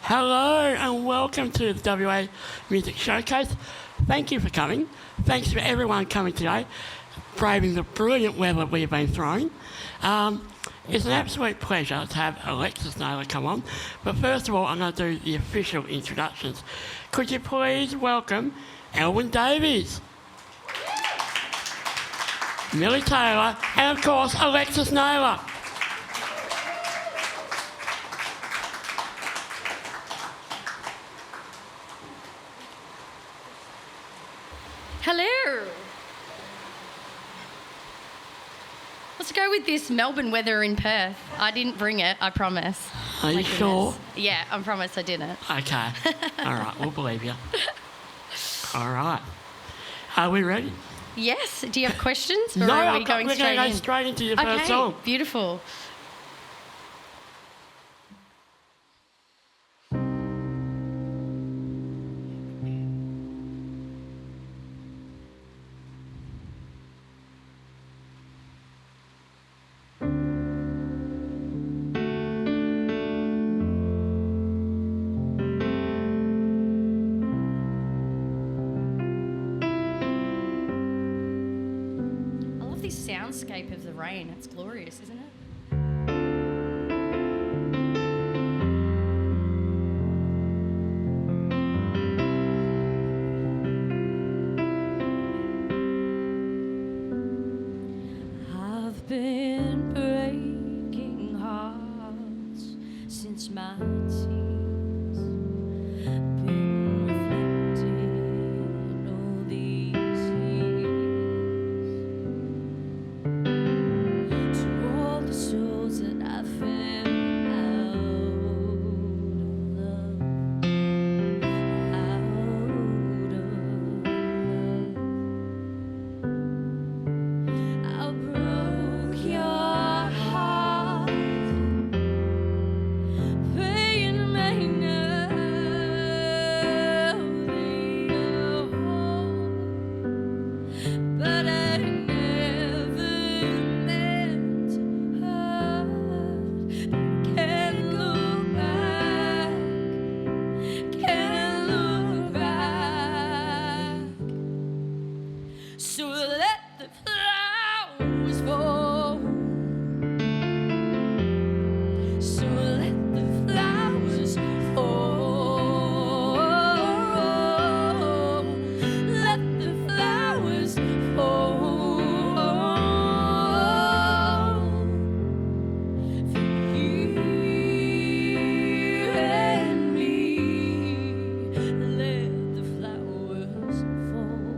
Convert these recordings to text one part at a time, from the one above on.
Hello and welcome to the WA Music Showcase. Thank you for coming. Thanks for everyone coming today, braving the brilliant weather we've been throwing. It's an absolute pleasure to have Alexis Naylor come on. But first of all, I'm going to do the official introductions. Could you please welcome Elwyn Davies, Millie Taylor, and of course Alexis Naylor. Hello. Let's go with this Melbourne weather in Perth. I didn't bring it, I promise. Are you sure? Yeah, I promise I didn't. Okay. All right, we'll believe you. All right. Are we ready? Yes. Do you have questions? Or No, are we we're going going to straight go in? straight into your first Okay, song. beautiful. This soundscape of the rain, it's glorious, isn't it? I've been breaking hearts since my teens, been reflecting all these years. To all the souls that I fell out of love, out of love. I broke your heart, pain may now but I never meant to hurt. Can't look back, can't look back. So let the flowers fall. So let the flowers fall. Let the flowers fall. For you and me, let the flowers fall.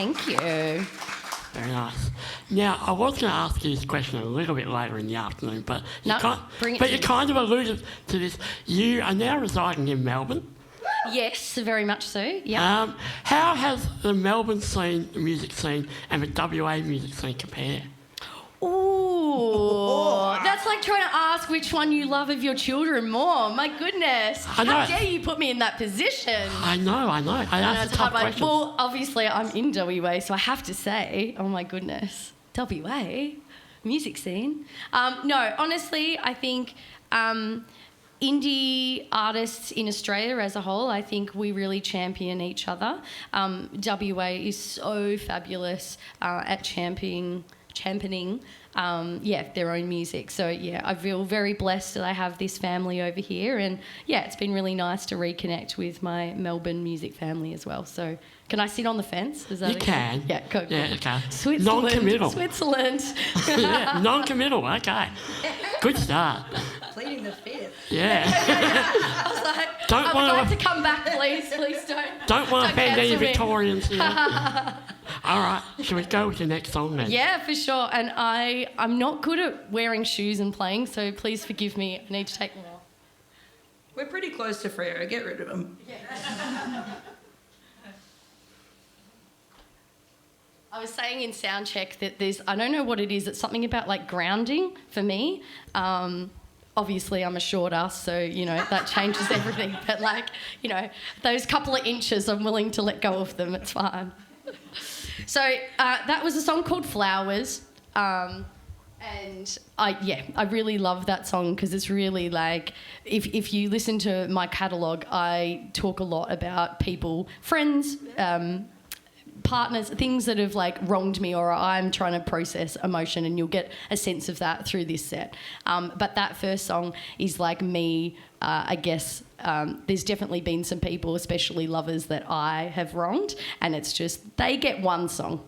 Thank you. Very nice. Now, I was going to ask you this question a little bit later in the afternoon, but No, bring it but to you me. kind of alluded to this. You are now residing in Melbourne. Yes, very much so. Yeah. How has the Melbourne scene, the music scene, and the WA music scene compare? Ooh, that's like trying to ask which one you love of your children more. My goodness. I know. How dare you put me in that position? I know. I asked It's a tough hard one. question. Well, obviously I'm in WA, so I have to say, oh my goodness, WA, music scene. No, honestly, I think indie artists in Australia as a whole, I think we really champion each other. WA is so fabulous at championing their own music. So, yeah, I feel very blessed that I have this family over here. And, yeah, it's been really nice to reconnect with my Melbourne music family as well. So, can I sit on the fence? Is that You okay? can. Yeah, go. Yeah, okay. Switzerland. Non-committal. Switzerland. Yeah, non-committal, okay. Good start. Pleading the fifth. Yeah. I was like, Don't I would wanna- like to come back, please. Please don't. Don't want to offend any cancel me. Victorians here. All right, shall we go with the next song then? Yeah, for sure. And I'm not good at wearing shoes and playing, so please forgive me. I need to take them off. We're pretty close to Freo. Get rid of them. I was saying in sound check that I don't know what it is, it's something about like grounding for me. Obviously I'm a short ass, so, you know, that changes everything. But like, you know, those couple of inches, I'm willing to let go of them, it's fine. So that was a song called Flowers. And I really love that song because it's really like, if you listen to my catalogue, I talk a lot about people, friends, partners, things that have like wronged me or I'm trying to process emotion, and you'll get a sense of that through this set. But that first song is like me, I guess. There's definitely been some people, especially lovers, that I have wronged, and it's just they get one song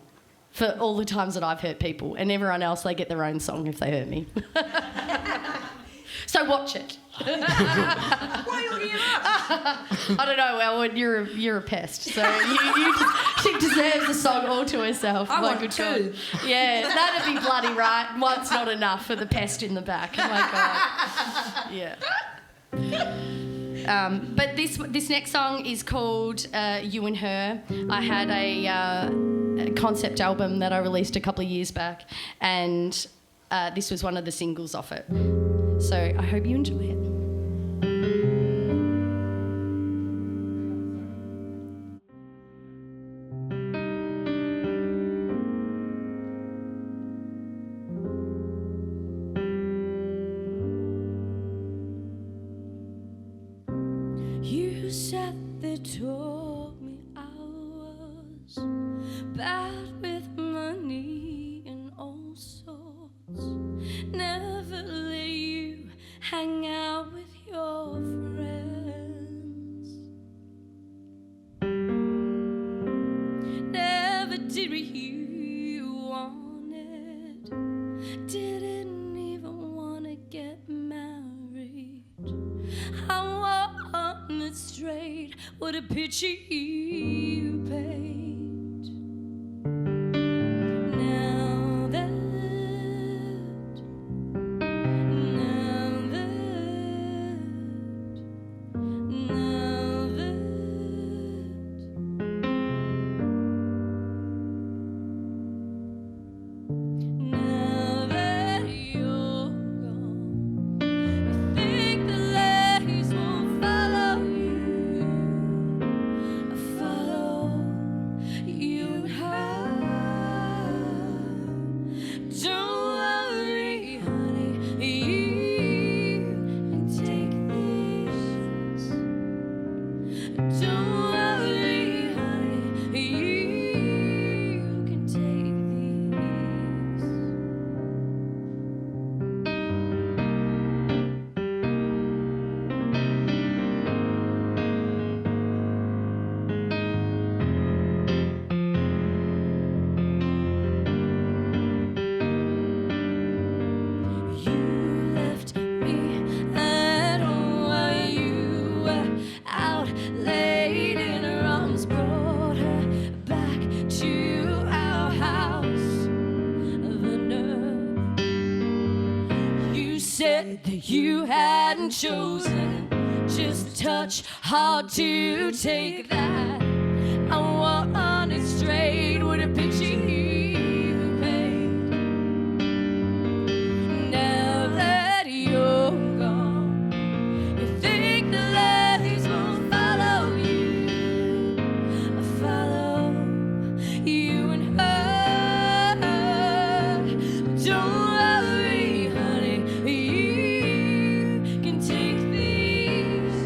for all the times that I've hurt people, and everyone else, they get their own song if they hurt me. So watch it. Why are you looking at us? I don't know, Elwyn, you're a pest. So she deserves a song all to herself. I My want good two. God. Yeah, that'd be bloody right. One's not enough for the pest in the back. Oh my God. Yeah. But this next song is called You and Her. I had a concept album that I released a couple of years back, and this was one of the singles off it. So I hope you enjoy it. You said they told me I was bad with money and all sorts. Never let you hang out with your friends. Never did what you wanted. Didn't even want to get married. I want it straight. What a picture you paint. Now that you're gone, you think the leaves won't follow you. said that you hadn't chosen. Just touch, hard to take that. I wanted straight with a picture you paint. Now that you're gone, you think the lies will follow you. I follow you and her. Don't worry, honey, you can take these.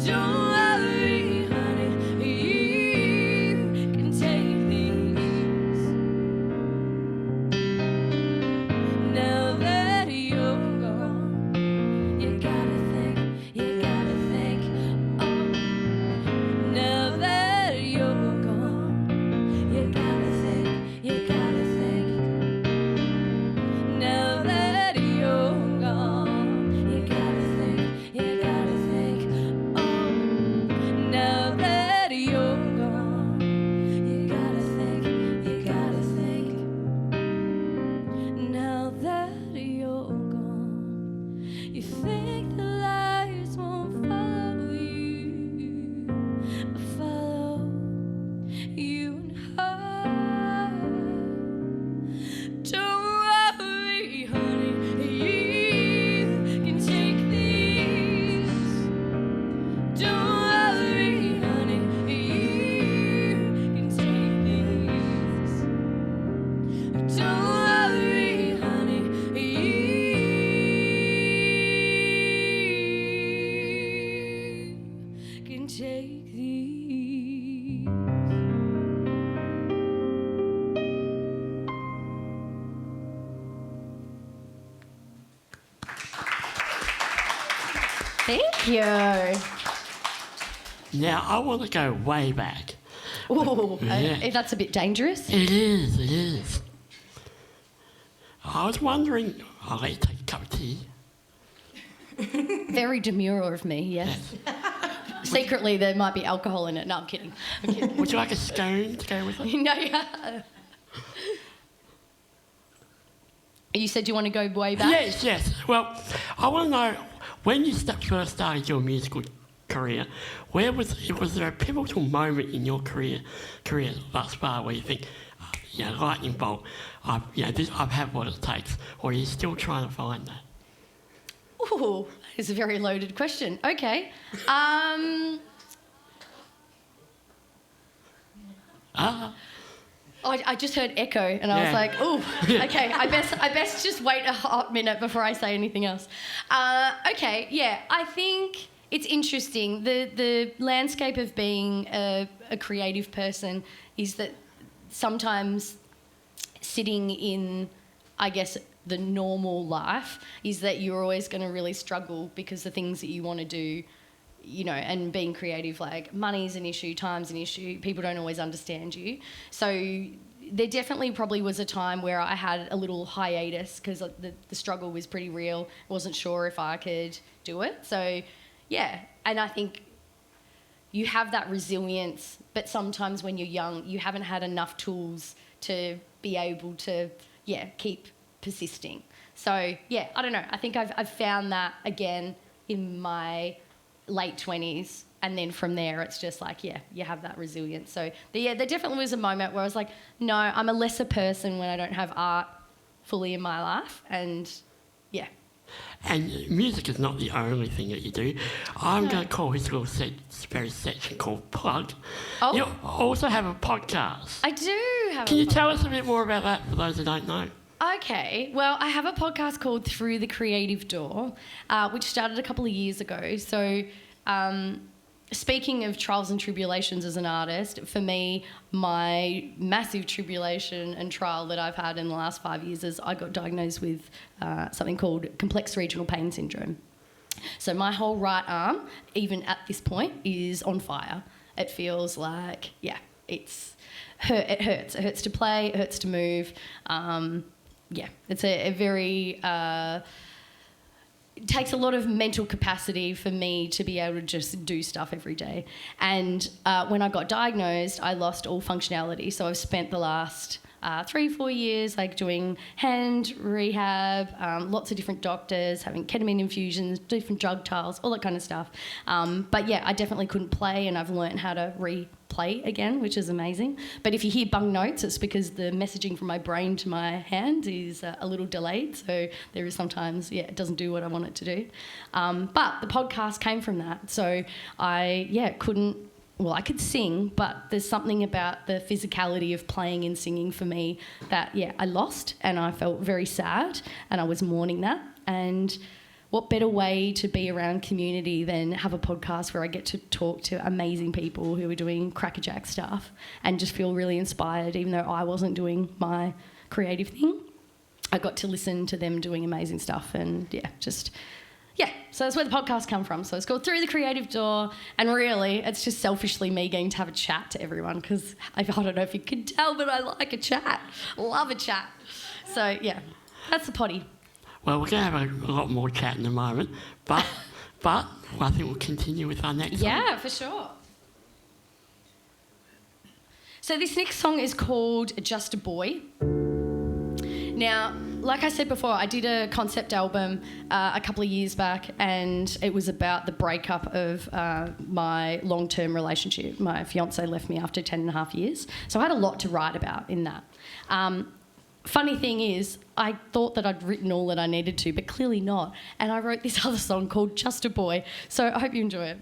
Don't worry, honey, you can take these. Now that you're gone, you gotta think, oh. Now that you're gone, you gotta think. Now that you're gone, you gotta think, oh. Now that you're gone, you gotta think. Now that you're gone, you think the lies won't follow you. I follow you and her. Don't worry, honey, you can take these. Don't worry, honey, you can take these. Don't worry, honey, you can take these. Thank you. Now, I want to go way back. Ooh, Yeah. that's a bit dangerous. It is. I was wondering, I'll let you take a cup of tea. Very demure of me, yes. Secretly, there might be alcohol in it. No, I'm kidding. Would you like a scone to go with it? No, yeah. You said you want to go way back? Yes. Well, I want to know, when you first started your musical career, was there a pivotal moment in your career thus far where you think, lightning bolt, I've had what it takes, or are you still trying to find that? Ooh, it's a very loaded question. Okay. I just heard echo, and I was like, "Ooh, okay. I best just wait a hot minute before I say anything else." Okay, yeah. I think it's interesting. The landscape of being a creative person is that sometimes sitting in, I guess, the normal life is that you're always going to really struggle because the things that you want to do, and being creative, like money's an issue, time's an issue, people don't always understand you. So there definitely probably was a time where I had a little hiatus because the struggle was pretty real. Wasn't sure if I could do it. So, yeah, and I think you have that resilience, but sometimes when you're young, you haven't had enough tools to be able to, keep persisting. So, yeah, I don't know. I think I've found that again in my late 20s, and then from there it's just like, you have that resilience. So, there definitely was a moment where I was like, no, I'm a lesser person when I don't have art fully in my life, and, yeah. And music is not the only thing that you do. I'm going to call this little section called Plug. Oh. You also have a podcast. I do have Can you tell us a bit more about that for those who don't know? Okay, well, I have a podcast called Through the Creative Door, which started a couple of years ago. So, speaking of trials and tribulations as an artist, for me, my massive tribulation and trial that I've had in the last 5 years is I got diagnosed with something called complex regional pain syndrome. So my whole right arm, even at this point, is on fire. It feels like, it hurts. It hurts to play, it hurts to move. It's a very... it takes a lot of mental capacity for me to be able to just do stuff every day. And when I got diagnosed, I lost all functionality. So I've spent the last 3-4 years, like doing hand rehab, lots of different doctors, having ketamine infusions, different drug trials, all that kind of stuff. But yeah, I definitely couldn't play, and I've learned how to replay again, which is amazing. But if you hear bung notes, it's because the messaging from my brain to my hand is a little delayed. So there is sometimes, it doesn't do what I want it to do. But the podcast came from that. So I could sing, but there's something about the physicality of playing and singing for me that, I lost, and I felt very sad, and I was mourning that. And what better way to be around community than have a podcast where I get to talk to amazing people who are doing crackerjack stuff and just feel really inspired, even though I wasn't doing my creative thing. I got to listen to them doing amazing stuff, and so that's where the podcast come from. So it's called Through the Creative Door, and really it's just selfishly me getting to have a chat to everyone, because I don't know if you can tell, but I like a chat. Love a chat. So that's the potty. Well, we're going to have a lot more chat in a moment, but I think we'll continue with our next song. Yeah, for sure. So this next song is called Just a Boy. Now, like I said before, I did a concept album a couple of years back, and it was about the breakup of my long-term relationship. My fiancé left me after 10.5 years. So I had a lot to write about in that. Funny thing is, I thought that I'd written all that I needed to, but clearly not. And I wrote this other song called Just a Boy. So I hope you enjoy it.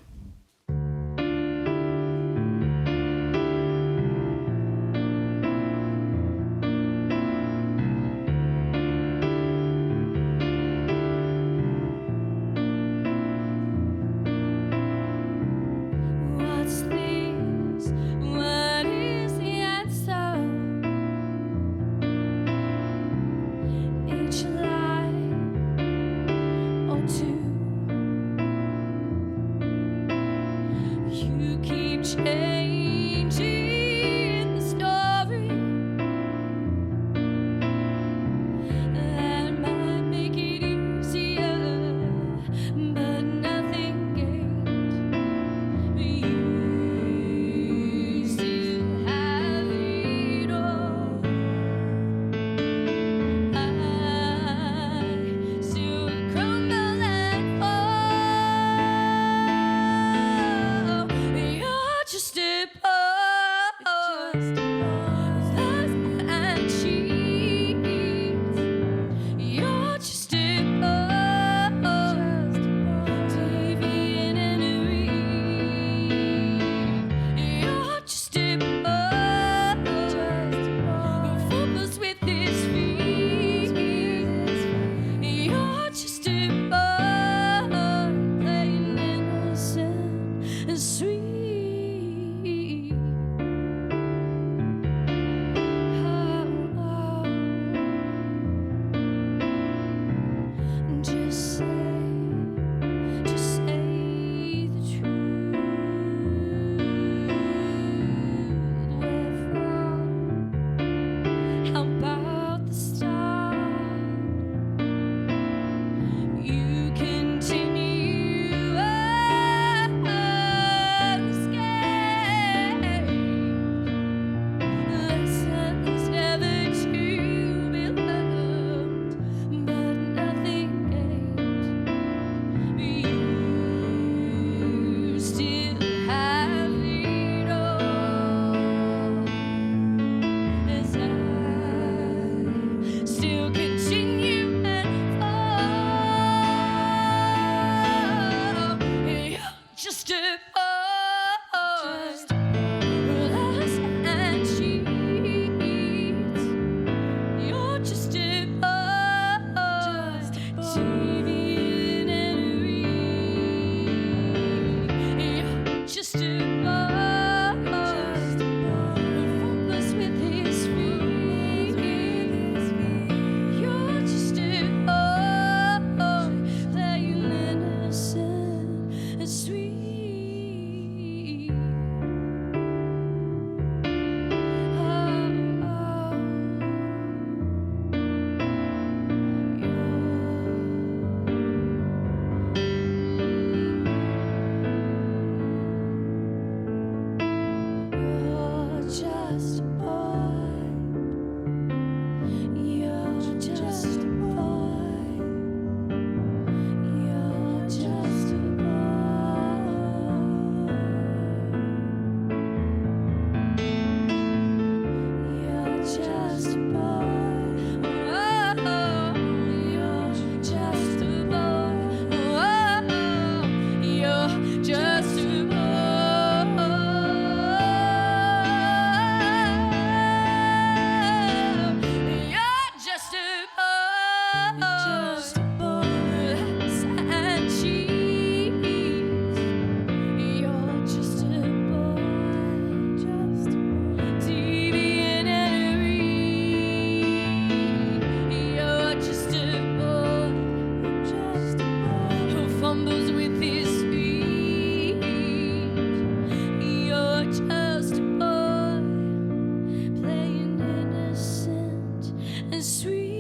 and sweet.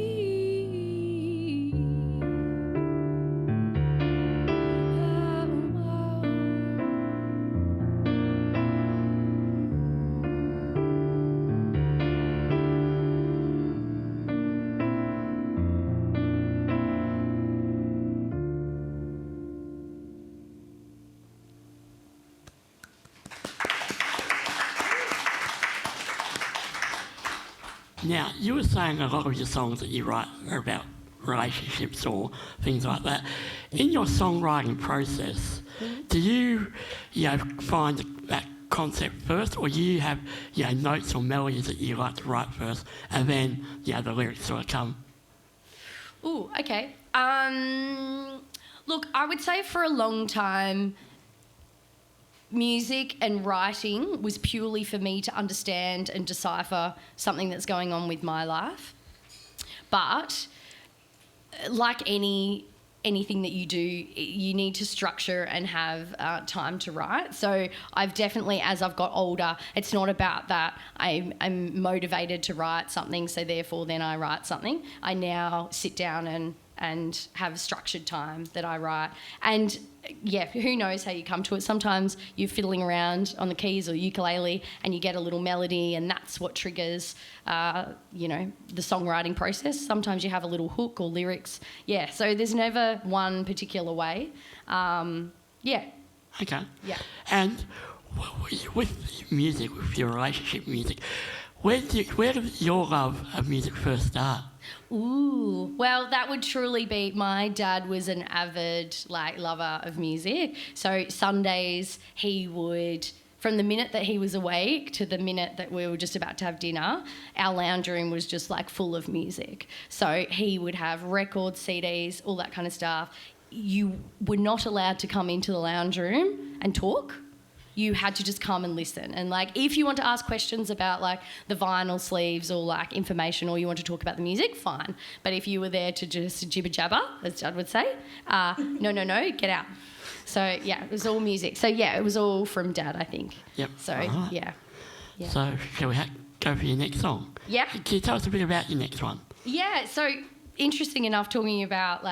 Now, you were saying a lot of your songs that you write are about relationships or things like that. In your songwriting process, do you find that concept first, or you have notes or melodies that you like to write first, and then the lyrics sort of come? Ooh, okay. Look, I would say for a long time, music and writing was purely for me to understand and decipher something that's going on with my life. But like anything that you do, you need to structure and have time to write. So I've definitely, as I've got older, it's not about that I'm motivated to write something, so therefore then I write something. I now sit down and have structured time that I write. And yeah, who knows how you come to it. Sometimes you're fiddling around on the keys or ukulele and you get a little melody, and that's what triggers, the songwriting process. Sometimes you have a little hook or lyrics. Yeah, so there's never one particular way. Yeah. Okay. Yeah. And with music, with your relationship music, where did your love of music first start? Ooh, well, that would truly be, my dad was an avid lover of music. So Sundays he would, from the minute that he was awake to the minute that we were just about to have dinner, our lounge room was just full of music. So he would have records, CDs, all that kind of stuff. You were not allowed to come into the lounge room and talk. You had to just come and listen. And if you want to ask questions about the vinyl sleeves or information, or you want to talk about the music, fine. But if you were there to just jibber jabber, as Dad would say, no, get out. So yeah, it was all music. So yeah, it was all from Dad, I think. Yep. So right. yeah. So shall we go for your next song? Yeah. Can you tell us a bit about your next one? Yeah. So interesting enough, talking about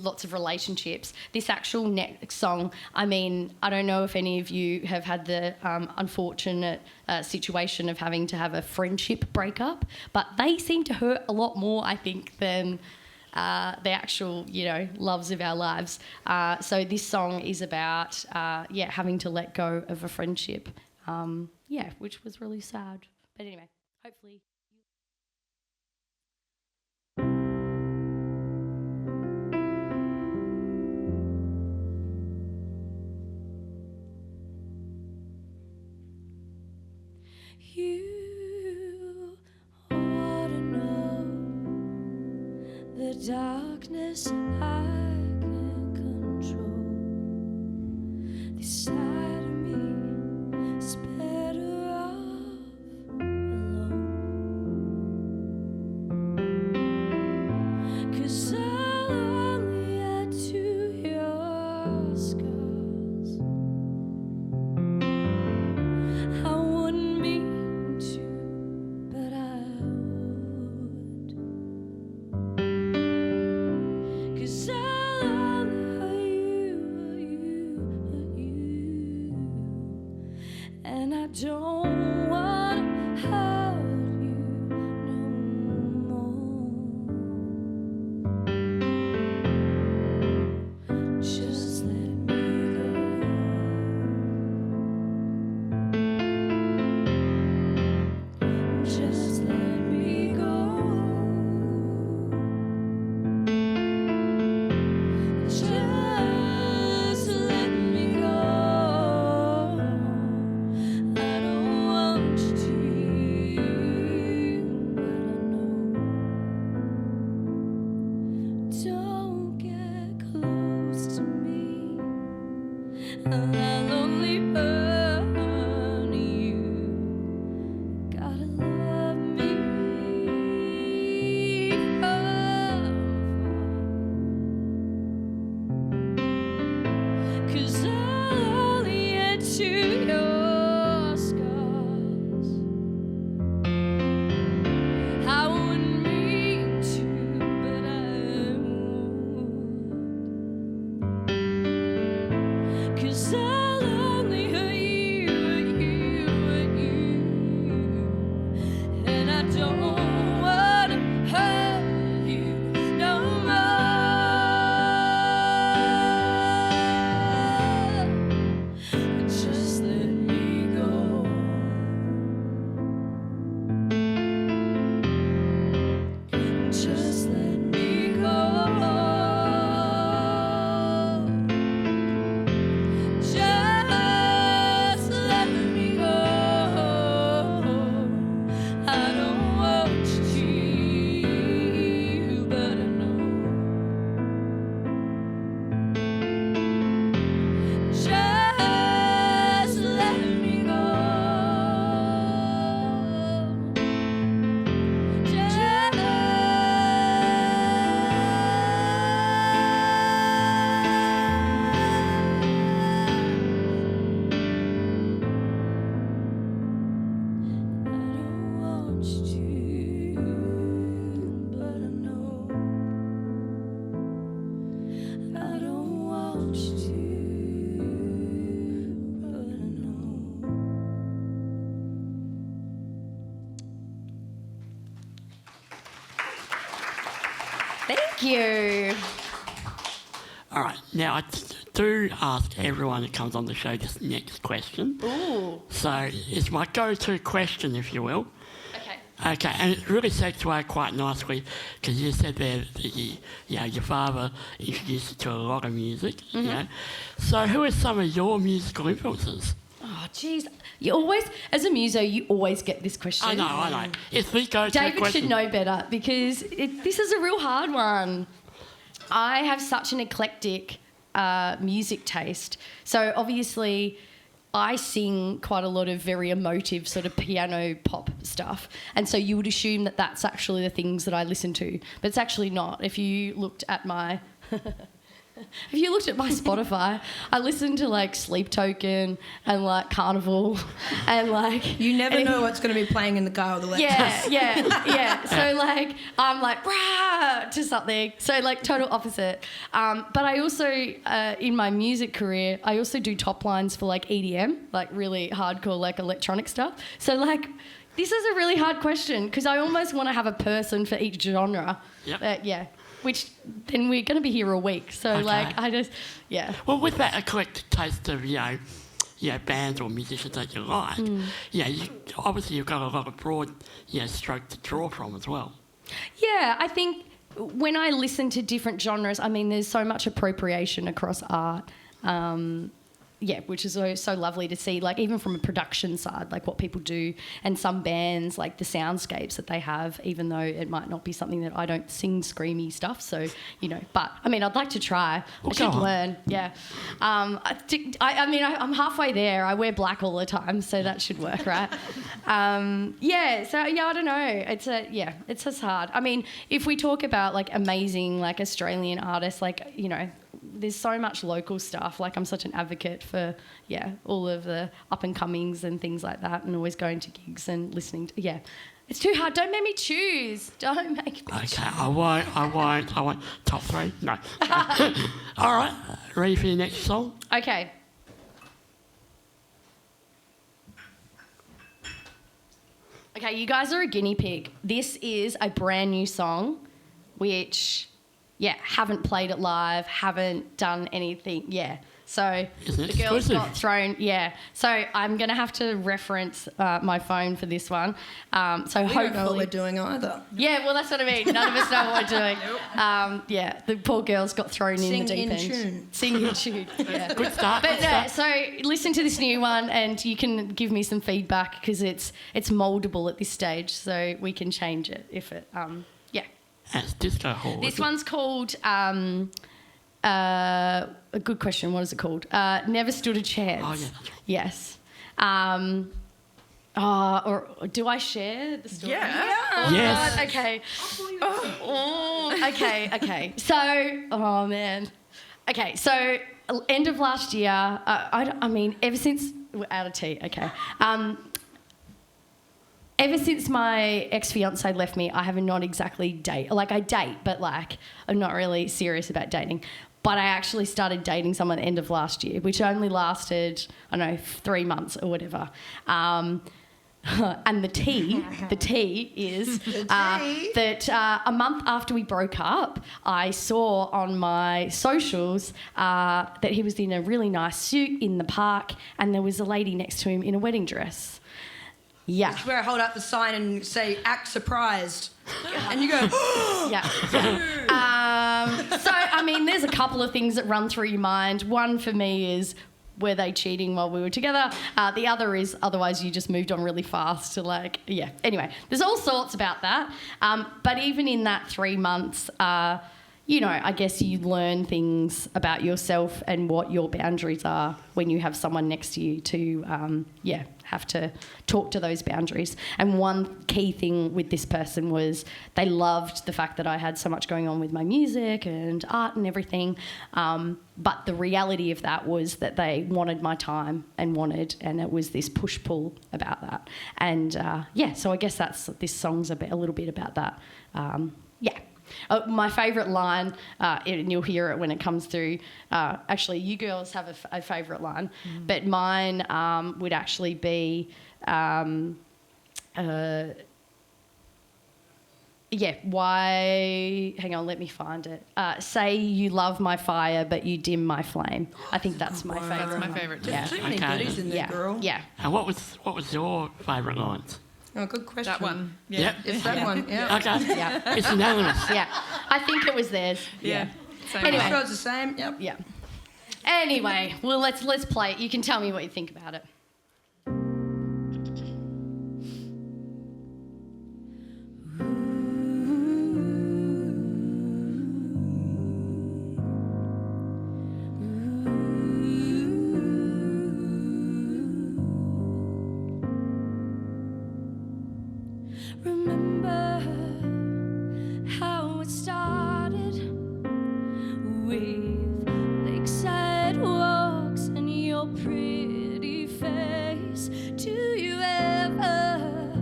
lots of relationships. This actual next song, I mean, I don't know if any of you have had the unfortunate situation of having to have a friendship breakup, but they seem to hurt a lot more, I think, than the actual, loves of our lives. So this song is about, having to let go of a friendship, which was really sad. But anyway, hopefully... You ought to know the darkness I can't control. This side of me is better off alone. 'Cause I'll only add to your scars. I wouldn't mean to, but I would. 'Cause I'll only hurt you, and I don't want to hurt you no more. Thank you. All right, now I do ask everyone that comes on the show this next question. Ooh. So it's my go-to question, if you will. Okay. Okay, and it really segues quite nicely because you said there that your father introduced you to a lot of music. You know? So who are some of your musical influences? Oh, jeez. You always, as a muso, you always get this question. I know. It's the go-to David question. should know better because this is a real hard one. I have such an eclectic music taste. So obviously I sing quite a lot of very emotive sort of piano pop stuff. And so you would assume that that's actually the things that I listen to. But it's actually not. If you looked at my... If you looked at my Spotify, I listen to like Sleep Token and like Carnival and like... You never know what's going to be playing in the car or the laptop. Yeah. So like I'm like rah to something. So like total opposite. But I also in my music career, I also do top lines for like EDM, like really hardcore like electronic stuff. So like this is a really hard question because I almost want to have a person for each genre. Yep. Which then we're going to be here a week. So Okay. like I just Well, with that eclectic taste of bands or musicians that you like, obviously you've got a lot of broad stroke to draw from as well. Yeah, I think when I listen to different genres, I mean, there's so much appropriation across art. Which is so lovely to see, like even from a production side, like what people do, and some bands, like the soundscapes that they have, even though it might not be something that I don't sing screamy stuff, so, but, I mean, I'd like to try. Well, I should learn, I'm halfway there. I wear black all the time, so that should work, right? I don't know. It's just hard. I mean, if we talk about, like, amazing, like, Australian artists, like, there's so much local stuff. Like I'm such an advocate for all of the up and comings and things like that, and always going to gigs and listening to It's too hard. Don't make me choose. Don't make me choose. Okay, I won't. Top three? No. All right, ready for your next song? Okay. Okay, you guys are a guinea pig. This is a brand new song, which... haven't played it live, haven't done anything. So the girls got thrown. So I'm going to have to reference my phone for this one. So We hopefully... don't know what we're doing either. Yeah, well, that's what I mean. None of us know what we're doing. The poor girls got thrown in the deep end. Sing in tune. Yeah. Good start. But so listen to this new one and you can give me some feedback because it's mouldable at this stage, so we can change it if it... That's Disco Hall. This one's called, a good question, what is it called? Never Stood a Chance. Oh, yeah, that's right. Yes. Or do I share the story? Yeah. Oh, Yes. God, okay. Okay. So, oh, man. Okay, so end of last year, I mean, ever since... We're out of tea, okay. Ever since my ex-fiancé left me, I have not exactly date. Like, I date, but, like, I'm not really serious about dating. But I actually started dating someone at the end of last year, which only lasted, 3 months or whatever. And the tea is that a month after we broke up, I saw on my socials that he was in a really nice suit in the park and there was a lady next to him in a wedding dress. Yeah. It's where I hold up the sign and say, act surprised. And you go, yeah. So, I mean, there's a couple of things that run through your mind. One for me is, were they cheating while we were together? The other is, otherwise you just moved on really fast to Anyway, there's all sorts about that. But even in that 3 months, I guess you learn things about yourself and what your boundaries are when you have someone next to you to, have to talk to those boundaries. And one key thing with this person was they loved the fact that I had so much going on with my music and art and everything. But the reality of that was that they wanted my time and it was this push-pull about that. And, so I guess this song's a little bit about that. My favourite line, and you'll hear it when it comes through, actually you girls have a favourite line, but mine would actually be, Yeah, why... Hang on, let me find it. Say you love my fire, but you dim my flame. I think that's my favourite. That's my favourite too. Yeah. Too many Okay. goodies in there, Yeah, girl. yeah. And what was your favourite lines? Oh, good question. That one. Yep. It's that one, yeah. Okay. Yeah. It's unanimous. Yeah, I think it was theirs. Yeah. Same Anyway. Sure it's the same, yep. Yeah. Anyway, well, let's play it. You can tell me what you think about it. Remember how it started with lakeside walks and your pretty face. Do you ever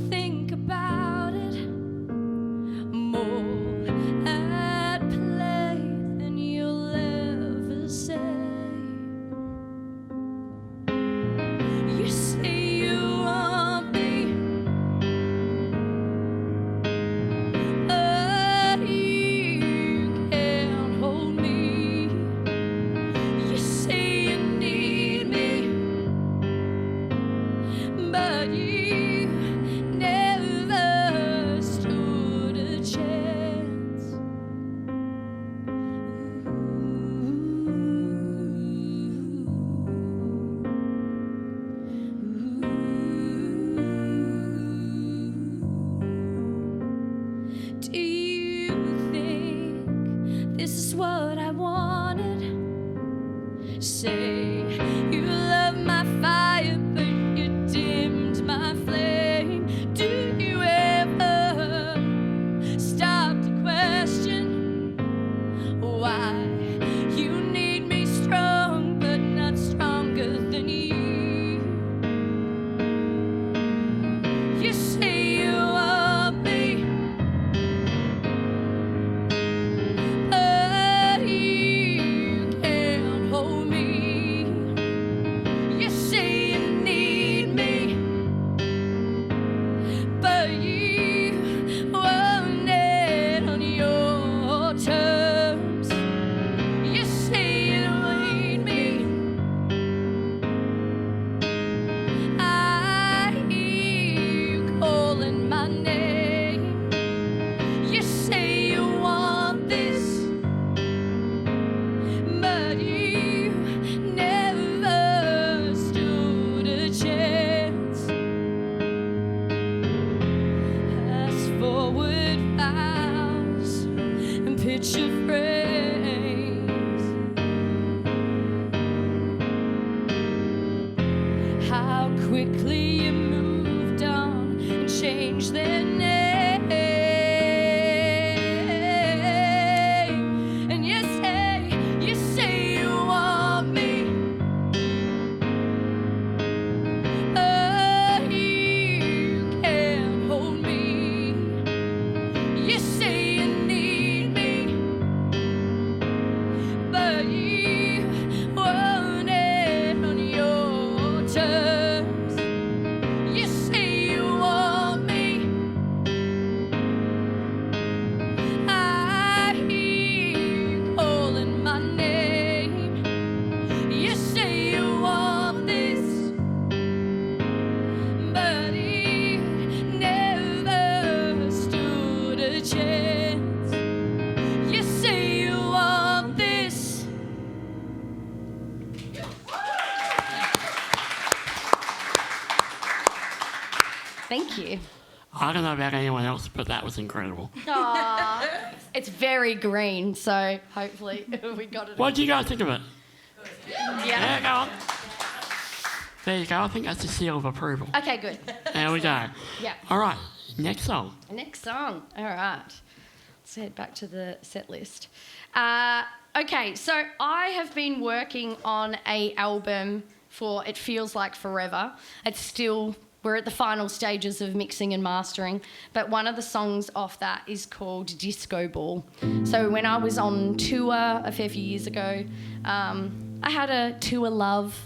think about it more at play than you'll ever say? You say you want me, but you can't hold me. You say you need me, but you never stood a chance. Do you think this is what I wanted? Say you love my fire, but you dimmed my flame. Do you ever stop to question why you need me strong, but not stronger than you? You say you want me, but you can't hold me. You say you need me, but you want it on your terms. You say you need me, I hear you calling my name. You say you want this, but you never stood a chance. Fast forward vows and picture frames. How quickly you moved on and changed their name. And you say you want me, but you can't hold me. You say you need me, but you want it on your terms. You say you want me, I hear you calling my name. You say you want this, but you never stood a chance. You say you want this. Thank you. I don't know about anyone else, but that was incredible. Aw. It's very green, so hopefully we got it. What do you guys think of it? Yeah. Yeah, go on. There you go. I think that's a seal of approval. Okay, good. There we go. Yeah. All right, next song. Next song. All right. Let's head back to the set list. Okay, so I have been working on a album for It Feels Like Forever. It's still... We're at the final stages of mixing and mastering, but one of the songs off that is called Disco Ball. So when I was on tour a fair few years ago, I had a tour love,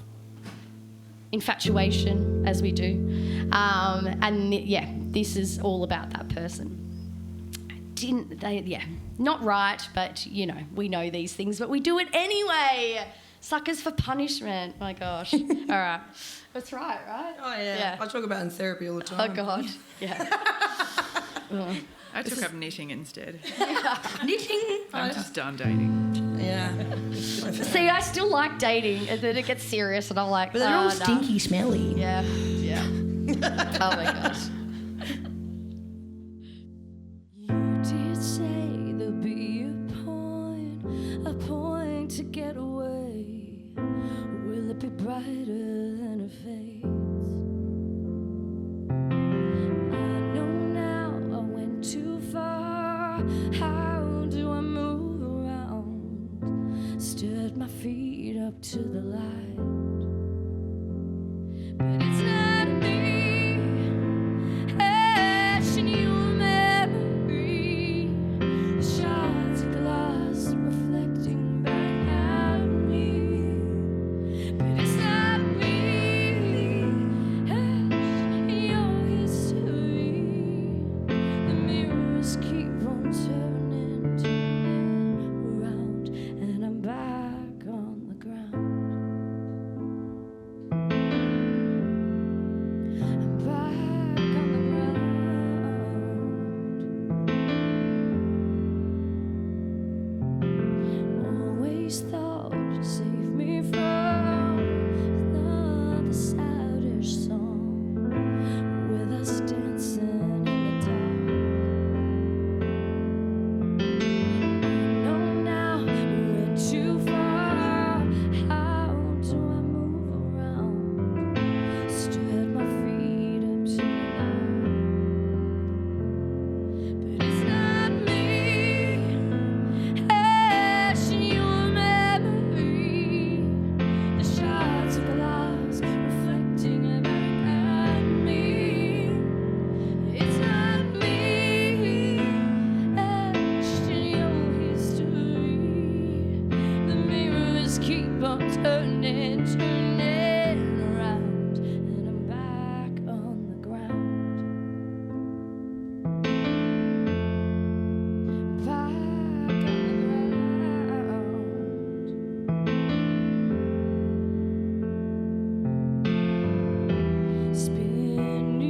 infatuation, as we do. And yeah, this is all about that person. not right, but, you know, we know these things, but we do it anyway. Suckers for punishment. My gosh. All right. That's right? Oh, yeah. I talk about it in therapy all the time. Oh, God. Yeah. I took up knitting instead. Knitting. I'm just done dating. Yeah. See, I still like dating, and then it gets serious, and I'm like, But they're all nah. stinky, smelly. Yeah. Oh, my gosh. You did say there'd be a point to get away. Will it be brighter than it fades? I know now I went too far. How do I move around? Stirred my feet up to the light, but it's not me. Etching your memory, the shards of glass reflecting back at me. But it's not me. Etching your history, the mirrors keep on turning around, and I'm back on the ground. I'm back on the ground. Always thought you'd save me from another saddish song, with us dancing in the dark. I know now we went too far. How do I move around? Stirred my feet up to the light, but it's not me. Etching your memory, the shards of glass reflecting back at me. It's not me. Etched in your history, the mirrors keep on turning around, and I'm back on the ground. Back on the ground. Spinning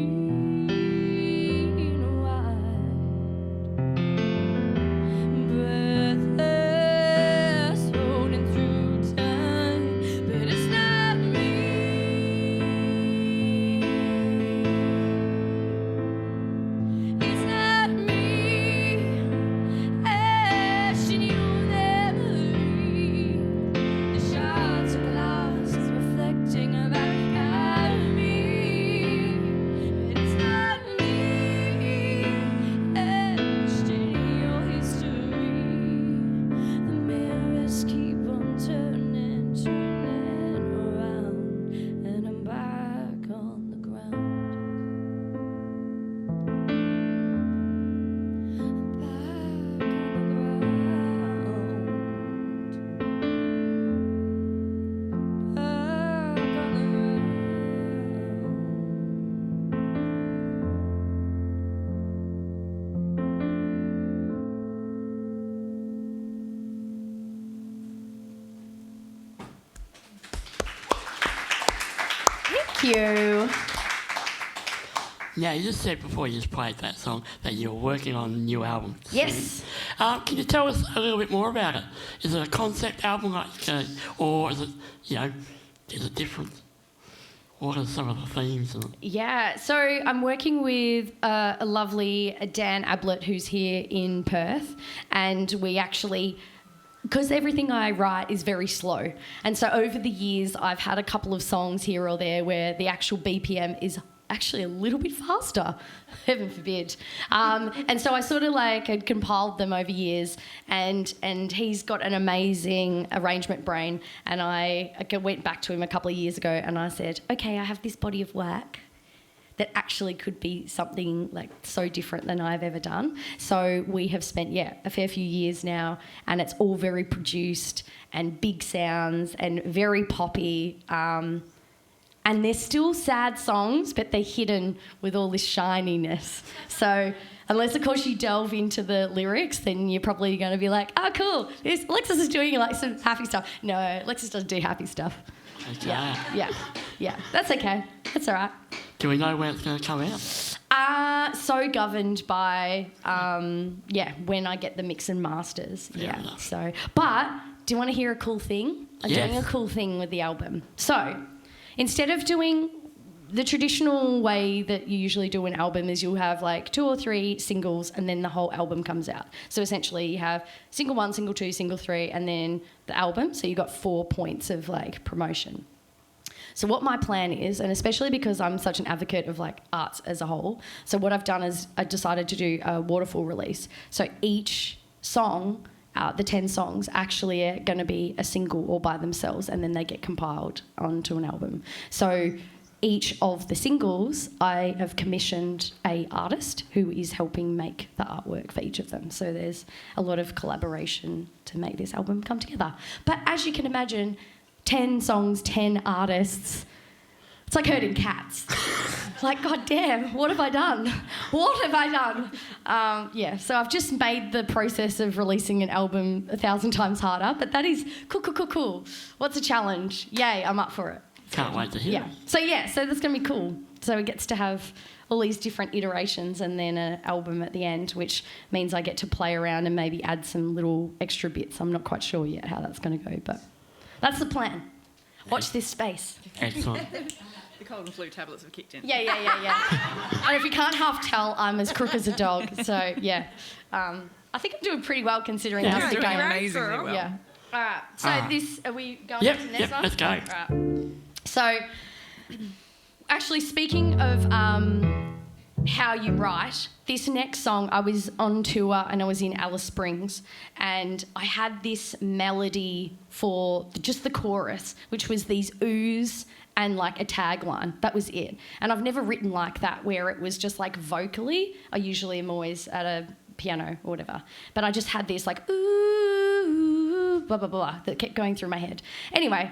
wide, breathless, holding through time, but it's not me. It's not me. Etching your memory, the shards of glass reflecting back at me. But it's not me. Etched in your history, the mirrors keep on turning around, and I'm back on the ground. I'm back on the ground. Back on the ground. Thank you. Now, you just said before you just played that song that you were working on a new album. Yes. Can you tell us a little bit more about it? Is it a concept album, or is it, is it different? What are some of the themes? Yeah, so I'm working with a lovely Dan Ablett who's here in Perth, and we actually, because everything I write is very slow, and so over the years I've had a couple of songs here or there where the actual BPM is actually a little bit faster, heaven forbid. And so I sort of had compiled them over years, and he's got an amazing arrangement brain, and I went back to him a couple of years ago and I said, okay, I have this body of work that actually could be something so different than I've ever done. So we have spent, a fair few years now, and it's all very produced and big sounds and very poppy. And they're still sad songs, but they're hidden with all this shininess. So unless of course you delve into the lyrics, then you're probably going to be like, oh, cool, Alexis is doing like some happy stuff. No, Alexis doesn't do happy stuff. Okay. Yeah. That's okay. That's all right. Do we know when it's going to come out? So governed by, when I get the mix and masters. Fair enough. So, but do you want to hear a cool thing? I'm Yes. doing a cool thing with the album. So, instead of doing the traditional way that you usually do an album is you'll have like 2 or 3 singles and then the whole album comes out. So essentially you have single 1, single 2, single 3 and then the album. So you've got 4 points of like promotion. So what my plan is, and especially because I'm such an advocate of like arts as a whole, so what I've done is I decided to do a waterfall release. So each song, the 10 songs actually are going to be a single all by themselves and then they get compiled onto an album. So each of the singles, I have commissioned a artist who is helping make the artwork for each of them. So there's a lot of collaboration to make this album come together. But as you can imagine, 10 songs, 10 artists, it's like herding cats. Like, God damn, what have I done? What have I done? So I've just made the process of releasing an album 1,000 times harder, but that is cool. What's a challenge? Yay, I'm up for it. Can't wait to hear it. So that's going to be cool. So it gets to have all these different iterations and then an album at the end, which means I get to play around and maybe add some little extra bits. I'm not quite sure yet how that's going to go, but that's the plan. Watch this space. Excellent. The cold and flu tablets have kicked in. Yeah. And if you can't half tell, I'm as crook as a dog. So, yeah. I think I'm doing pretty well considering Yeah, how's it You're doing going. amazingly well. Yeah. All right. So are we going Yep, to the next yep, one? let's go. All right. So, actually, speaking of how you write, this next song, I was on tour and I was in Alice Springs and I had this melody for just the chorus, which was these oohs and like a tagline. That was it. And I've never written like that where it was just like vocally. I usually am always at a piano or whatever. But I just had this like ooh, blah, blah, blah, that kept going through my head. Anyway,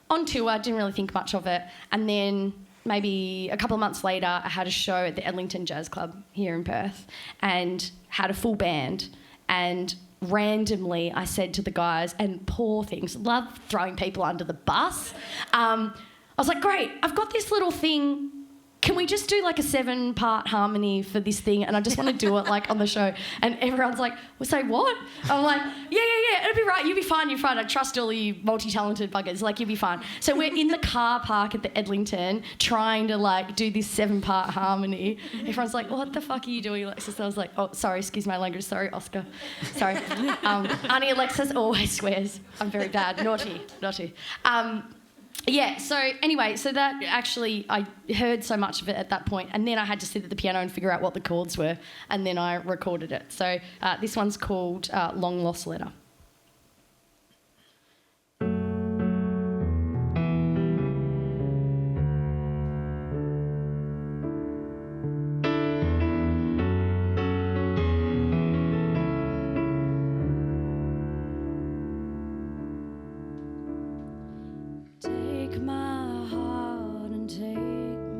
on tour, didn't really think much of it. And then maybe a couple of months later, I had a show at the Edlington Jazz Club here in Perth and had a full band. And randomly, I said to the guys, and poor things, love throwing people under the bus. I was like, great, I've got this little thing. Can we just do like a 7-part harmony for this thing? And I just want to do it like on the show. And everyone's like, well, say what? I'm like, yeah, it'll be right. You'll be fine. You're fine. I trust all you multi-talented buggers. Like, you'll be fine. So we're in the car park at the Edlington trying to like do this 7-part harmony. Everyone's like, what the fuck are you doing, Alexis? And I was like, oh, sorry, excuse my language. Sorry, Oscar. Sorry. Auntie Alexis always swears. I'm very bad. Naughty. So anyway, so that actually, I heard so much of it at that point, and then I had to sit at the piano and figure out what the chords were, and then I recorded it. So this one's called Long Lost Letter. Take my heart and take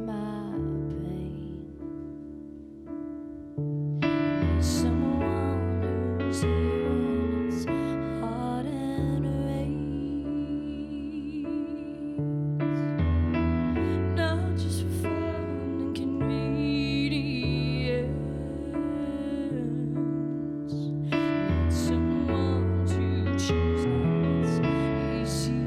my pain. Need someone who's here when it's hard and rains. Not just for fun and convenience. Need someone to choose what's easiest.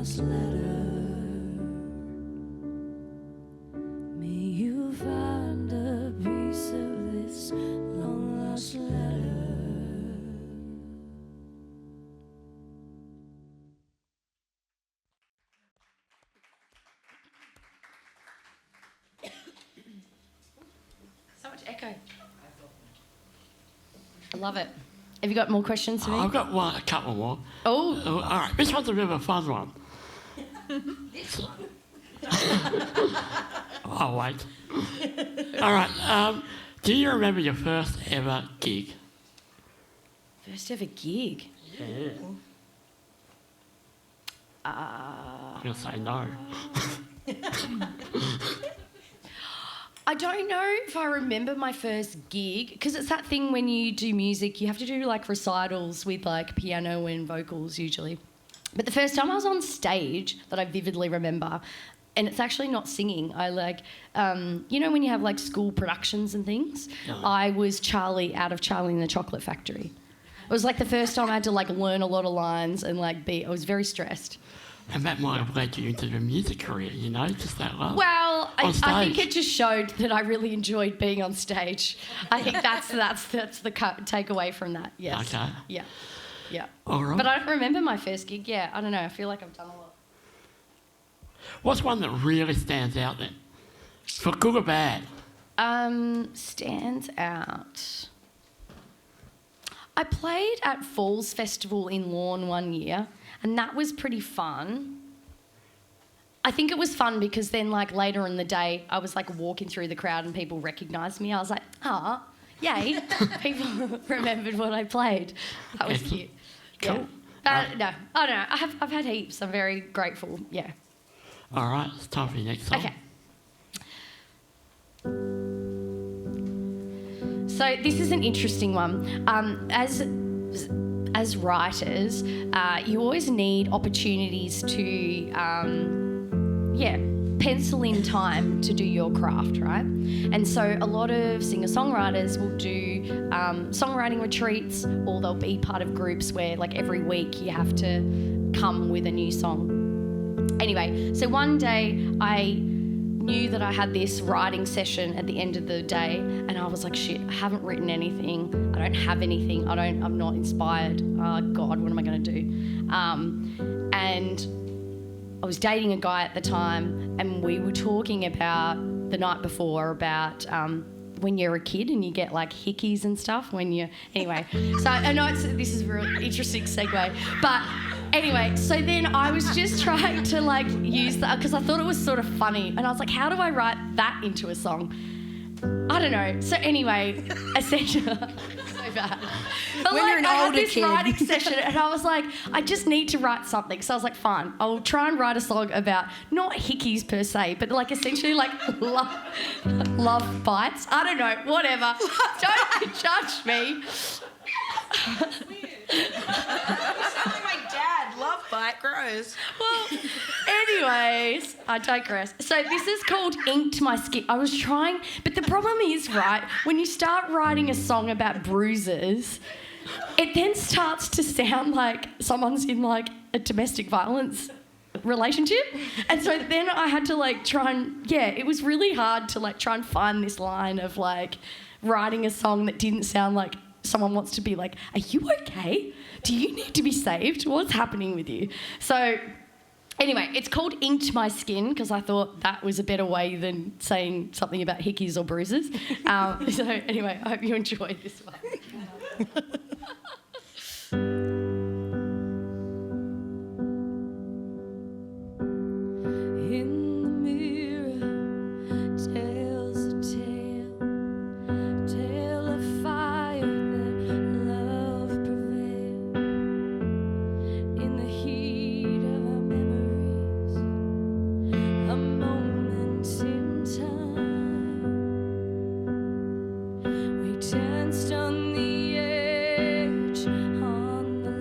lost letter. May you find a piece of this long lost letter. So much echo. I love it. Have you got more questions for me? I've got a couple more. Oh, All right, this one's a bit of a fun one. I'll wait. All right, do you remember your first ever gig? first ever gig. Yeah. I'm going to say no. I don't know if I remember my first gig, because it's that thing when you do music, you have to do like recitals with like piano and vocals usually. But the first time I was on stage that I vividly remember, and it's actually not singing, I like, you know when you have like school productions and things? No. I was Charlie out of Charlie and the Chocolate Factory. It was like the first time I had to like learn a lot of lines and like I was very stressed. And that might have led you into the music career, you know, just that love. Well, I think stage. it just showed that I really enjoyed being on stage. I think that's the takeaway from that. Yes. Okay. Yeah. Yeah. All right. But I don't remember my first gig. Yeah, I don't know. I feel like I've done a lot. What's one that really stands out then? For good or bad? Stands out. I played at Falls Festival in Lorne one year, and that was pretty fun. I think it was fun because then, like, later in the day, I was, like, walking through the crowd and people recognised me. I was like, yay. People remembered what I played. That was cute. Cool. Yeah. No, I don't know. I've had heaps. I'm very grateful. Yeah. All right, it's time for your next song. Okay. So this is an interesting one. As writers, you always need opportunities to, pencil in time to do your craft, right? And so a lot of singer-songwriters will do songwriting retreats, or they'll be part of groups where, like, every week you have to come with a new song. Anyway, so one day I knew that I had this writing session at the end of the day, and I was like, shit, I haven't written anything. I don't have anything. I'm not inspired. Oh, God, what am I going to do? And I was dating a guy at the time, and we were talking about the night before about when you're a kid and you get like hickeys and stuff when you... Anyway, so I know this is a real interesting segue, but... Anyway, so then I was just trying to like use that because I thought it was sort of funny, and I was like, how do I write that into a song? I don't know. So anyway, essentially, so bad. But When you're an I had older this kid. writing session, and I was like, I just need to write something. So I was like, fine, I'll try and write a song about not hickeys per se, but like essentially like love bites. I don't know, whatever. Don't judge me. My dad, love bite, gross. Well, anyways, I digress. So this is called Inked My Skin. I was trying, but the problem is, right, when you start writing a song about bruises, it then starts to sound like someone's in like a domestic violence relationship. And so then I had to like try and, it was really hard to like try and find this line of like writing a song that didn't sound like someone wants to be like, are you okay? Do you need to be saved? What's happening with you? So anyway, it's called Inked My Skin because I thought that was a better way than saying something about hickeys or bruises. So anyway, I hope you enjoyed this one. In the mirror tells a tale of fire that love prevailed. In the heat of our memories, a moment in time, we danced on the edge, on the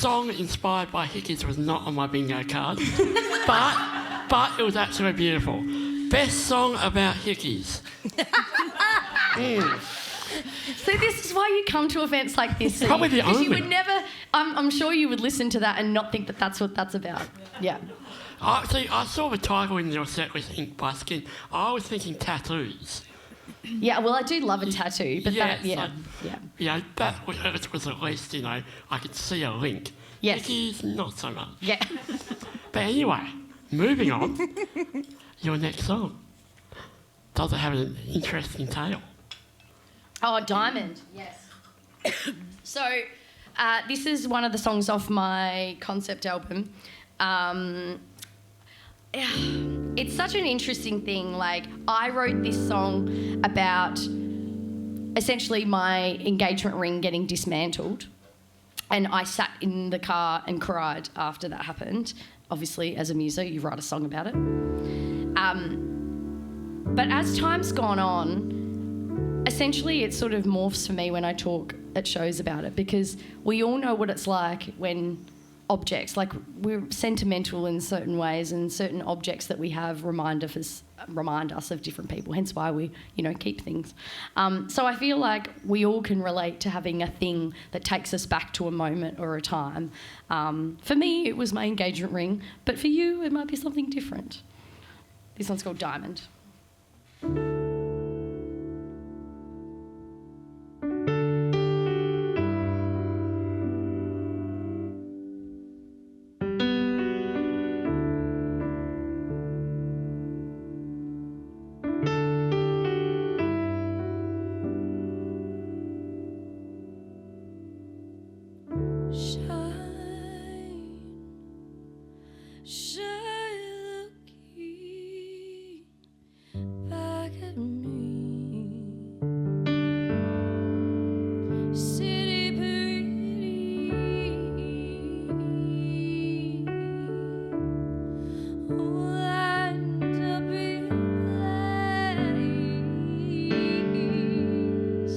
song inspired by hickeys was not on my bingo card, but it was absolutely beautiful. Best song about hickeys. So this is why you come to events like this. So Probably the because only. you would never. I'm sure you would listen to that and not think that that's what that's about. Yeah. I saw the title in your set with Ink by Skin. I was thinking tattoos. Yeah. Well, I do love a tattoo, but Yeah, that. it's Yeah. like- Yeah. You know, that was at least, you know, I could see a link. Yes. Hickeys, not so much. Yeah. But anyway, moving on. Your next song. Does it have an interesting tale? Oh, Diamond. Yes. So, this is one of the songs off my concept album. It's such an interesting thing. Like, I wrote this song about essentially my engagement ring getting dismantled. And I sat in the car and cried after that happened. Obviously, as a muso, you write a song about it. But as time's gone on, essentially it sort of morphs for me when I talk at shows about it, because we all know what it's like when objects, like we're sentimental in certain ways, and certain objects that we have remind us of different people, hence why we, you know, keep things. So I feel like we all can relate to having a thing that takes us back to a moment or a time. For me, it was my engagement ring, but for you, it might be something different. This one's called Diamond. Shine looking back at me. City pretty, lined up in place.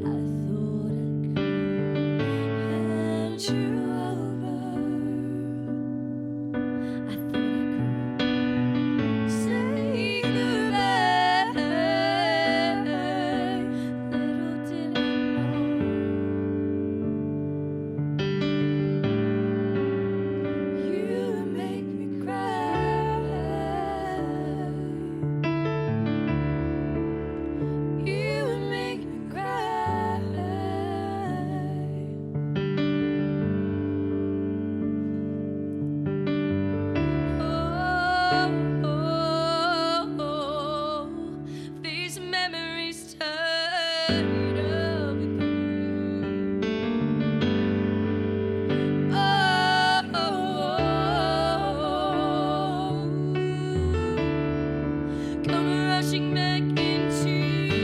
I thought I could hand you over. I thought I could say goodbye. Little did I know you would make me cry. You would make me cry. These memories tied up again. Come rushing back into me.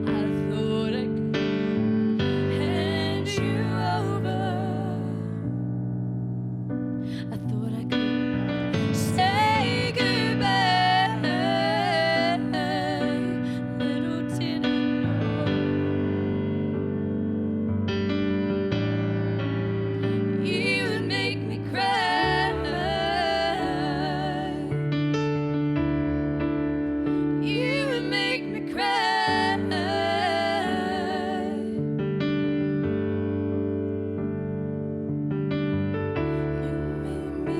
I thought I could hand you over. I thought I could say goodbye. Little did I know you would make me cry. You would make me cry. You made me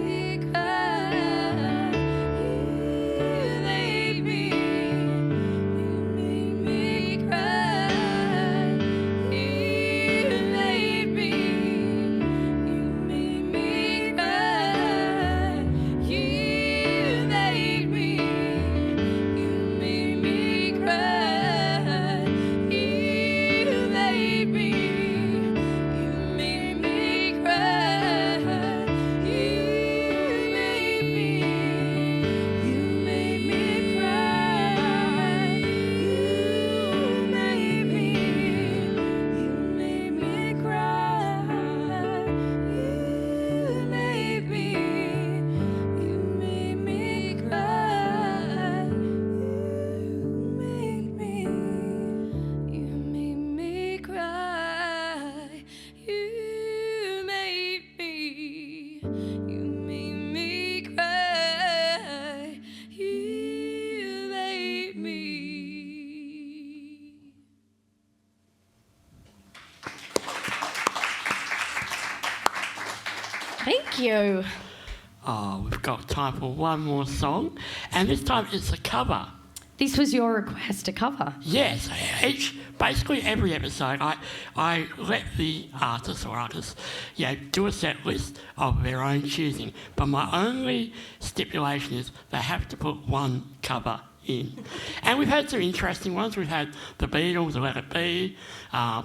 You made me cry. You made me. Thank you. Oh, we've got time for one more song, and this time it's a cover. This was your request to cover. Yes, basically every episode I let the artists do a set list of their own choosing, but my only stipulation is they have to put one cover in. And we've had some interesting ones. We've had the Beatles, the Let It Be,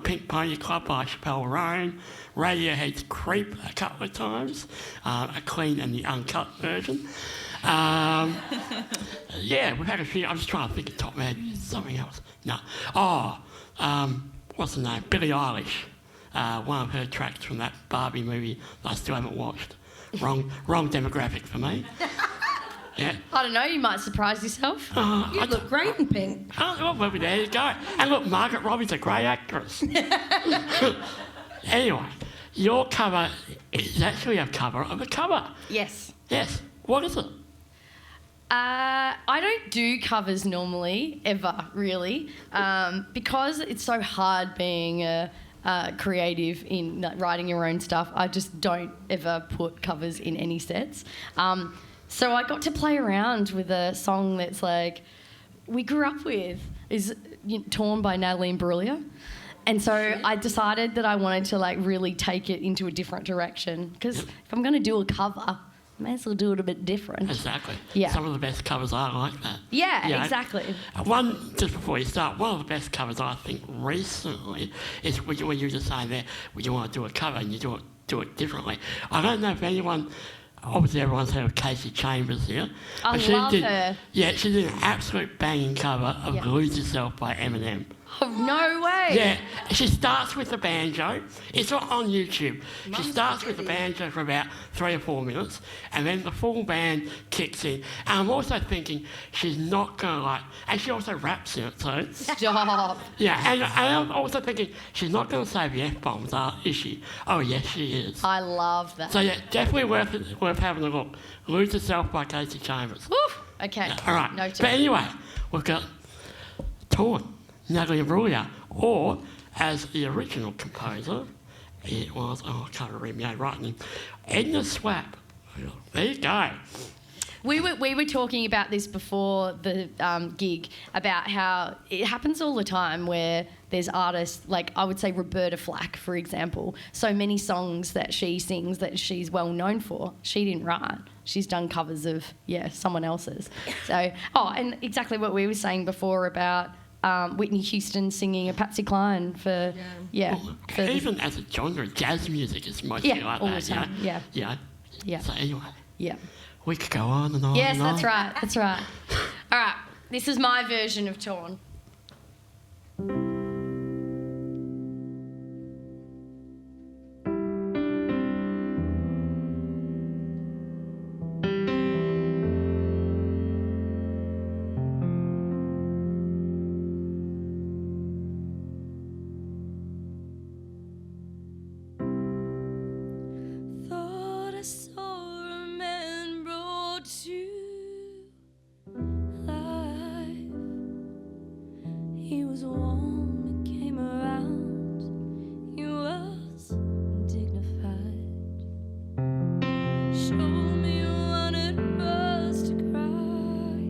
Pink Pony Club by Chappelle Roan, Radiohead's Creep a couple of times, a clean and the uncut version. Yeah, we've had a few. I'm just trying to think of top man. Something else. No. What's the name? Billie Eilish. One of her tracks from that Barbie movie that I still haven't watched. Wrong demographic for me. Yeah. I don't know, you might surprise yourself. You look great in pink. Oh, well, there you go. And look, Margaret Robbie's a great actress. Anyway, your cover is actually a cover of a cover. Yes. Yes. What is it? I don't do covers normally, ever, really, because it's so hard being a creative in writing your own stuff. I just don't ever put covers in any sets. So I got to play around with a song that's like we grew up with, is Torn by Natalie Imbruglia. And so I decided that I wanted to like really take it into a different direction, because if I'm going to do a cover, I may as well do it a bit different. Exactly. Yeah. Some of the best covers are like that. Yeah, exactly. Just before you start, one of the best covers I think recently is when you were just saying there, when you want to do a cover and you do it differently. I don't know if anyone... Obviously, everyone's heard of Casey Chambers here. I love her. Yeah, she did an absolute banging cover of Lose Yourself by Eminem. Oh, no way. Yeah, she starts with the banjo. It's not on YouTube. She starts with the banjo for about 3 or 4 minutes, and then the full band kicks in. And I'm also thinking she's not going to and she also raps in it, so... Stop. Yeah, and I'm also thinking she's not going to say the F-bombs, is she? Oh, yes, she is. I love that. So, yeah, definitely worth having a look. Lose Yourself by Casey Chambers. Woo. Okay. Yeah, all right. Noted. But anyway, we've got Torn, Natalie Imbruglia, or as the original composer, it was, I can't remember my writing, Edna Swap. There you go. We were talking about this before the gig, about how it happens all the time where there's artists, like I would say Roberta Flack, for example. So many songs that she sings that she's well known for, she didn't write. She's done covers of, someone else's. So, and exactly what we were saying before about Whitney Houston singing a Patsy Cline for, Even as a genre, jazz music is mostly like all that. The time. Yeah. So anyway. Yeah. We could go on and on Yes, and on. that's right. That's right. All right. This is my version of Torn. Thought I saw a man brought to life. He was warm, he came around. He was dignified. Showed me what it was to cry.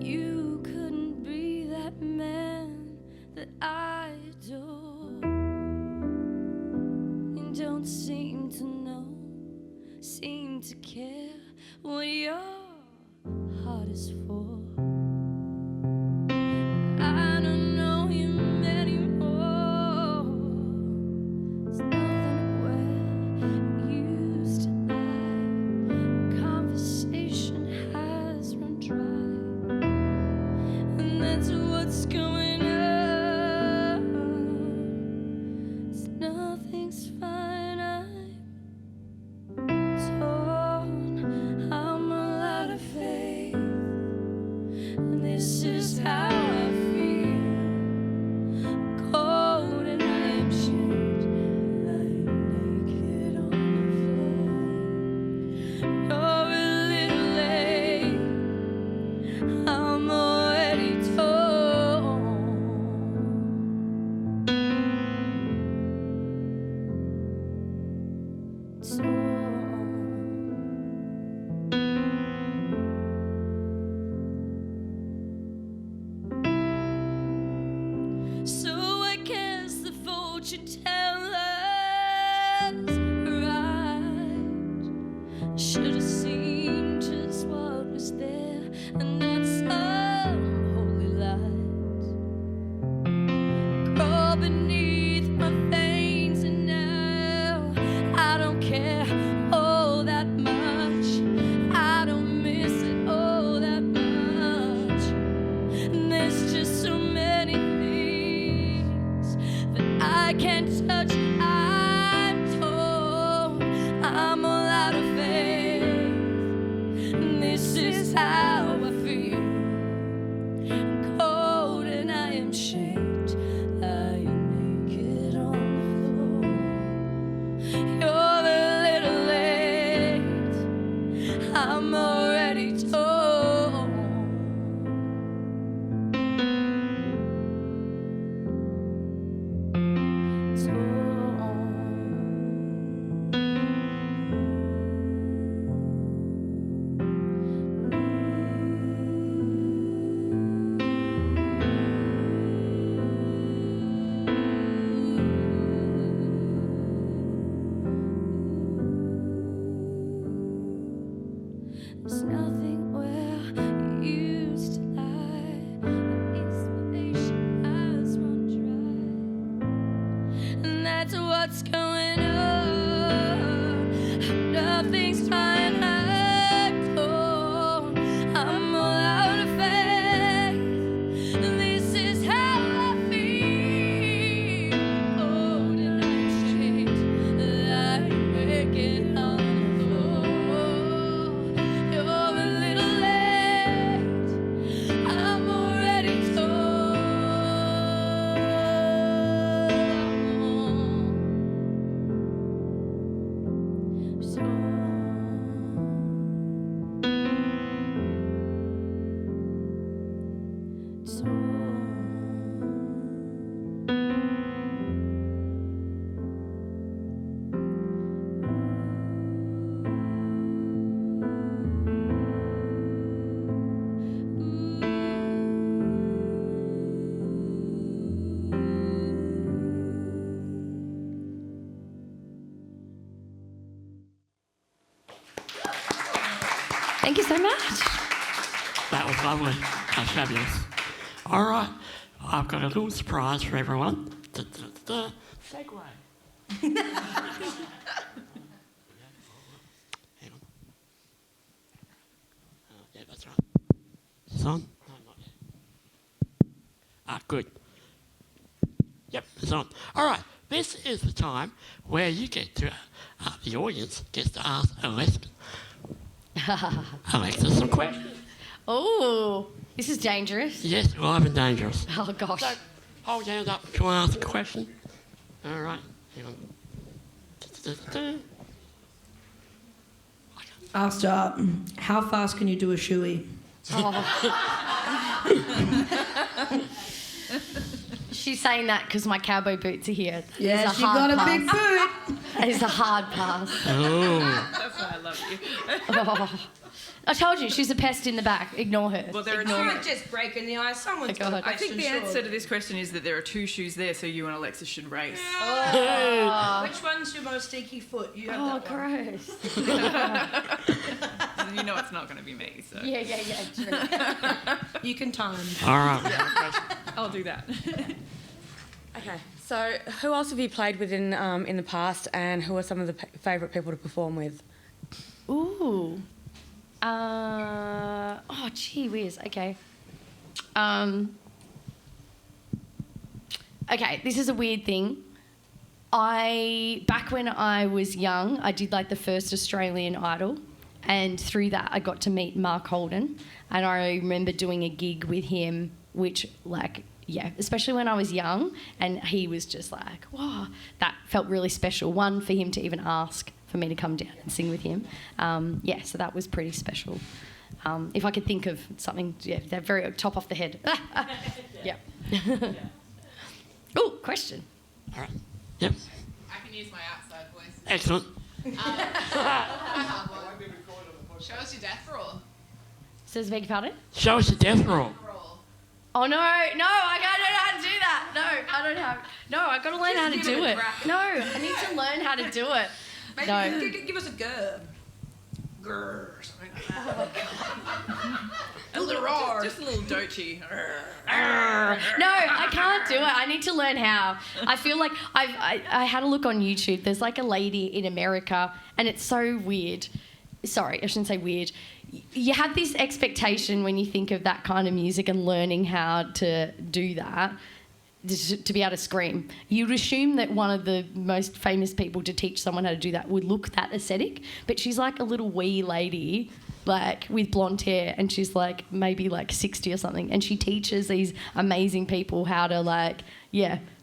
You couldn't be that man that I adore. You don't seem to know, seem to care what your heart is for. I don't know him anymore. There's nothing where it used to lie. Conversation has run dry, and that's what's going on. Nothing's fine. I'm torn. I'm out of faith. So I guess the fortune teller's right. Should have seen just what was there and not some holy light. Crawl beneath my veins and now I don't care all that much. I don't miss it all that much. And there's just so many things that I can't touch. I'm torn, I'm all out of faith. And this is how I feel. I'm cold and I am shaped, lying naked on the floor. You're a little late, I'm already torn. There's nothing where you used to lie. The inspiration has run dry, and that's what's going on. Nothing's fine. I'm torn. I'm all out of faith. This is how I feel. Cold and I'm changed, lying naked on the floor. You're a little late, I'm already Thank you so much. That was lovely. That's fabulous. All right, I've got a little surprise for everyone. Segway. Hang on. Yeah, that's right. Is this on? No, not yet. Good. Yep, it's on. All right, this is the time where you get to, the audience gets to ask Alexis some questions. Oh, this is dangerous. Yes, live and dangerous. Oh gosh. So, hold your hand up if you want to ask a question. All right, hang on. I'll start. How fast can you do a shoey? She's saying that because my cowboy boots are here. That Yeah, is she got a big boot. That is a hard pass. Oh. That's why I love you. Oh. I told you, she's a pest in the back. Ignore her. Well, there are Someone two. just breaking the ice. Someone's God. got a I think the question, answer sure. to this question is that there are two shoes there, so you and Alexis should race. Which one's your most stinky foot? You have Oh, that one. gross. You know it's not going to be me, so Yeah, true. You can time. All right. I'll do that. Okay, so who else have you played with in the past, and who are some of the favourite people to perform with? Ooh. Oh, gee whiz. Okay. Okay, this is a weird thing. Back when I was young, I did like the first Australian Idol, and through that I got to meet Mark Holden, and I remember doing a gig with him, which especially when I was young, and he was just like, wow, that felt really special. One, for him to even ask for me to come down and sing with him. So that was pretty special. If I could think of something, they're very top off the head. Yeah. Oh, question. All right. Yep. I can use my outside voice. Excellent. Show us your death roll. Says beg your pardon? Show us the death roll. Oh no, I don't know how to do that. No, I don't have. No, I got to learn how to give it do a it. crack. No, I need to learn how to do it. Maybe No. give us a grr. Grr or something like that. A little roar. Just a little dochi. No, I can't do it. I need to learn how. I feel like I had a look on YouTube. There's like a lady in America, and it's so weird. Sorry, I shouldn't say weird. You have this expectation when you think of that kind of music and learning how to do that, to be able to scream. You'd assume that one of the most famous people to teach someone how to do that would look that aesthetic, but she's like a little wee lady, like with blonde hair, and she's like maybe like 60 or something, and she teaches these amazing people how to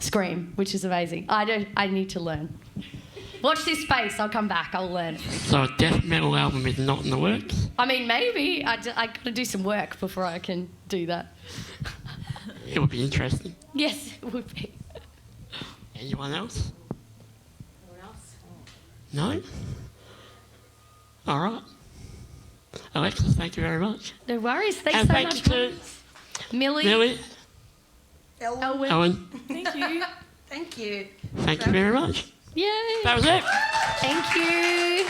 scream, which is amazing. I need to learn. Watch this space. I'll come back. I'll learn. So a death metal album is not in the works? I mean, maybe. I got to do some work before I can do that. It would be interesting. Yes, it would be. Anyone else? No? All right. Alexis, thank you very much. No worries. Thanks And so thank much. you to Millie. Elwyn. Owen. Thank you. Thank you. Thank you very much. Yay. That was it. Thank you.